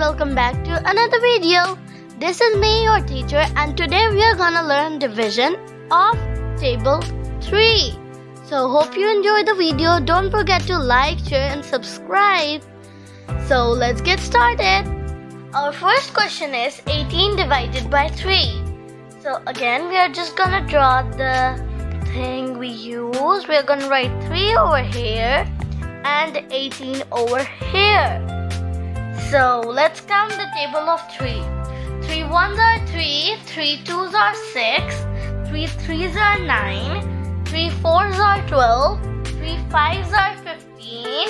welcome back to another video. This is me, your teacher, and today we are gonna learn division of table 3. So hope you enjoy the video. Don't forget to like, share and subscribe. So let's get started. Our first question is 18 divided by 3. So again we are just gonna draw the thing we use. We are gonna write 3 over here and 18 over here. So let's count the table of 3. 3 ones are 3, 3 twos are 6, 3 threes are 9, 3 fours are 12, 3 fives are 15,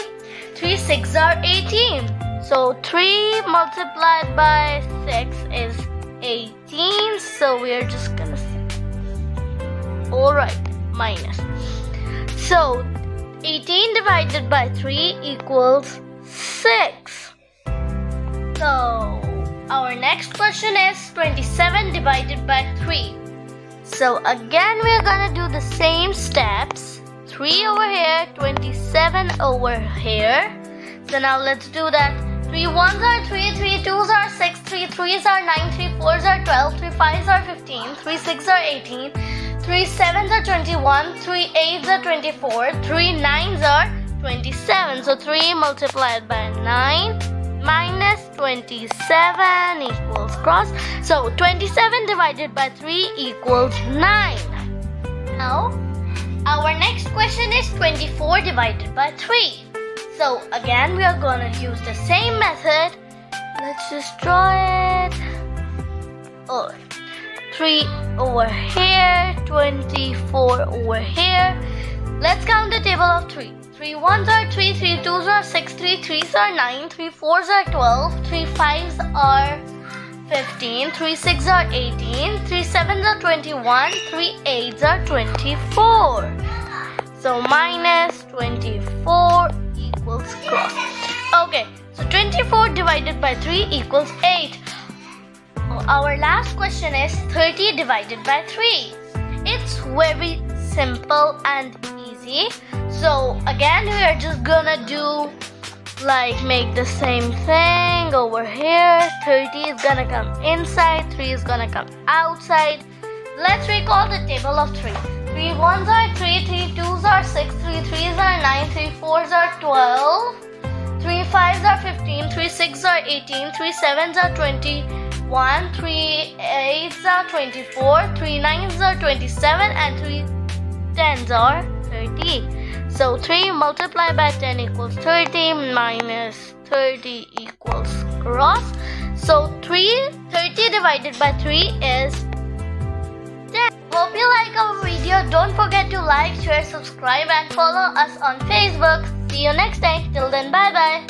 3 sixes are 18. So 3 multiplied by 6 is 18. So we are just gonna say, alright, minus. So 18 divided by 3 equals 6. So our next question is 27 divided by 3. So again we are gonna do the same steps. 3 over here, 27 over here. So now let's do that. 3 ones are 3, 3 twos are 6, 3 threes are 9, 3 fours are 12, 3 fives are 15, 3 sixes are 18, 3 sevens are 21, 3 eights are 24, 3 nines are 27. So 3 multiplied by 9 minus 27 equals cross. So 27 divided by 3 equals 9. Now our next question is 24 divided by 3. So again we are gonna use the same method. Let's just draw it. 3 over here, 24 over here. Let's count the table of 3. 3 ones are 3, 3 twos are 6, 3 threes are 9, 3 fours are 12, 3 fives are 15, 3 sixes are 18, 3 sevens are 21, 3 eights are 24. So minus 24 equals cross. Okay, so 24 divided by 3 equals 8. Our last question is 30 divided by 3. It's very simple and easy. So again we are just gonna do make the same thing over here. 30 is gonna come inside, 3 is gonna come outside. Let's recall the table of 3. 3 ones are 3, 3 twos are 6, 3 threes are 9, 3 fours are 12, 3 fives are 15, 3 sixes are 18, 3 sevens are 21, 3 eights are 24, 3 nines are 27 and 3 tens are 30. So 3 multiplied by 10 equals 30 minus 30 equals cross. So 30 divided by 3 is 10. Hope you like our video. Don't forget to like, share, subscribe and follow us on Facebook. See you next time. Till then, bye bye.